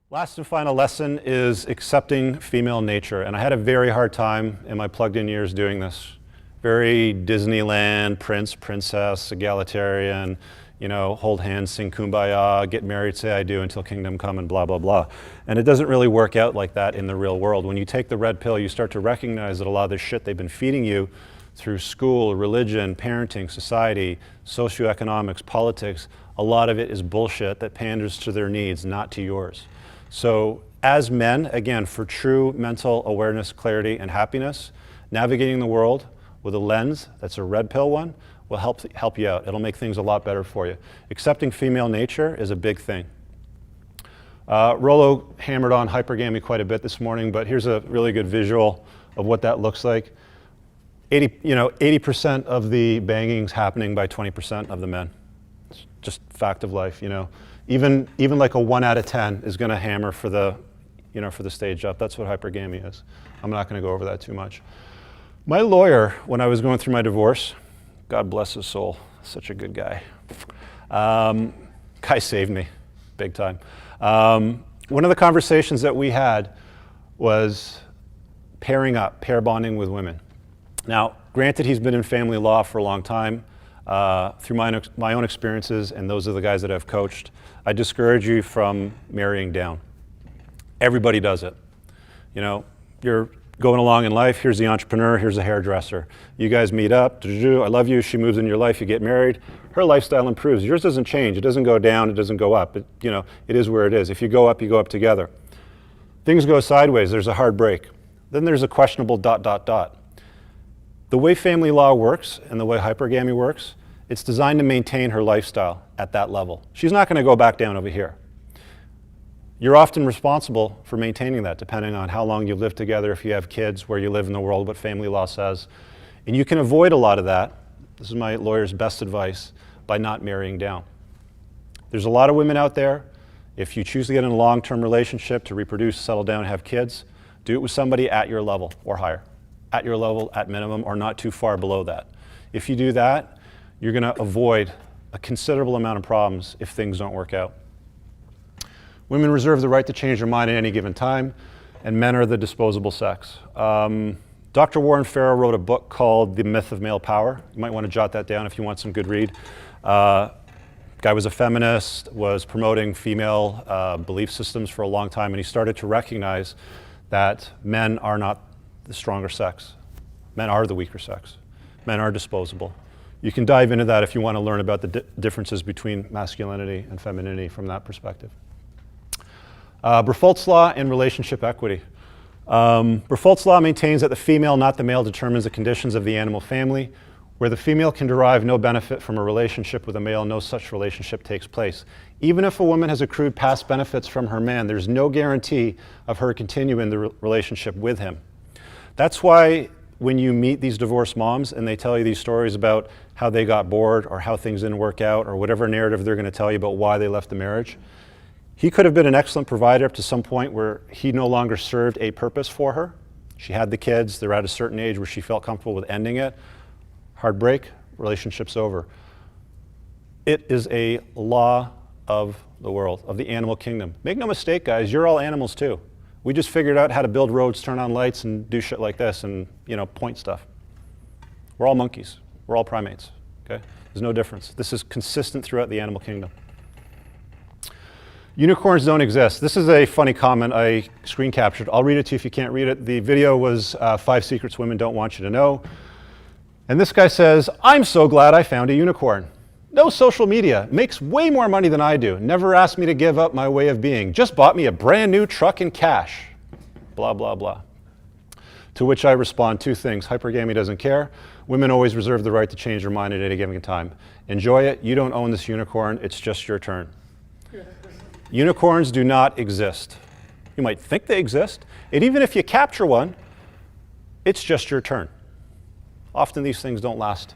Last and final lesson is accepting female nature. And I had a very hard time in my plugged-in years doing this. Very Disneyland, prince, princess, egalitarian, you know, hold hands, sing kumbaya, get married, say I do until kingdom come, and blah, blah, blah. And it doesn't really work out like that in the real world. When you take the red pill, you start to recognize that a lot of the shit they've been feeding you through school, religion, parenting, society, socioeconomics, politics, a lot of it is bullshit that panders to their needs, not to yours. So as men, again, for true mental awareness, clarity, and happiness, navigating the world with a lens that's a red pill one will help you out. It'll make things a lot better for you. Accepting female nature is a big thing. Rollo hammered on hypergamy quite a bit this morning, but here's a really good visual of what that looks like. 80% of the banging's happening by 20% of the men. It's just fact of life, you know. Even like a 1 out of 10 is going to hammer for the, for the stage up. That's what hypergamy is. I'm not going to go over that too much. My lawyer, when I was going through my divorce, God bless his soul, such a good guy. Guy saved me, big time. One of the conversations that we had was pairing up, pair bonding with women. Now, granted, he's been in family law for a long time. Through my own experiences and those of the guys that I've coached, I discourage you from marrying down. Everybody does it. You know, you're going along in life, here's the entrepreneur, here's the hairdresser. You guys meet up, I love you, she moves into your life, you get married, her lifestyle improves. Yours doesn't change, it doesn't go down, it doesn't go up. It is where it is. If you go up together. Things go sideways, there's a hard break. Then there's a questionable ... The way family law works and the way hypergamy works, it's designed to maintain her lifestyle at that level. She's not going to go back down over here. You're often responsible for maintaining that, depending on how long you've lived together, if you have kids, where you live in the world, what family law says. And you can avoid a lot of that, this is my lawyer's best advice, by not marrying down. There's a lot of women out there, if you choose to get in a long-term relationship, to reproduce, settle down, have kids, do it with somebody at your level or higher. At your level, at minimum, or not too far below that. If you do that, you're going to avoid a considerable amount of problems if things don't work out. Women reserve the right to change their mind at any given time, and men are the disposable sex. Dr. Warren Farrell wrote a book called The Myth of Male Power. You might want to jot that down if you want some good read. Guy was a feminist, was promoting female belief systems for a long time, and he started to recognize that men are not the stronger sex. Men are the weaker sex. Men are disposable. You can dive into that if you want to learn about the differences between masculinity and femininity from that perspective. Brfolt's law and relationship equity. Brfolt's law maintains that the female, not the male, determines the conditions of the animal family. Where the female can derive no benefit from a relationship with a male, no such relationship takes place. Even if a woman has accrued past benefits from her man, there's no guarantee of her continuing the relationship with him. That's why when you meet these divorced moms and they tell you these stories about how they got bored or how things didn't work out or whatever narrative they're going to tell you about why they left the marriage, he could have been an excellent provider up to some point where he no longer served a purpose for her. She had the kids, they're at a certain age where she felt comfortable with ending it. Hard break, relationship's over. It is a law of the world, of the animal kingdom. Make no mistake, guys, you're all animals too. We just figured out how to build roads, turn on lights, and do shit like this and, point stuff. We're all monkeys. We're all primates, okay? There's no difference. This is consistent throughout the animal kingdom. Unicorns don't exist. This is a funny comment I screen captured. I'll read it to you if you can't read it. The video was 5 secrets women don't want you to know. And this guy says, I'm so glad I found a unicorn. No social media, makes way more money than I do, never asked me to give up my way of being, just bought me a brand new truck in cash, blah, blah, blah. To which I respond 2 things. Hypergamy doesn't care. Women always reserve the right to change their mind at any given time. Enjoy it. You don't own this unicorn. It's just your turn. Unicorns do not exist. You might think they exist. And even if you capture one, it's just your turn. Often these things don't last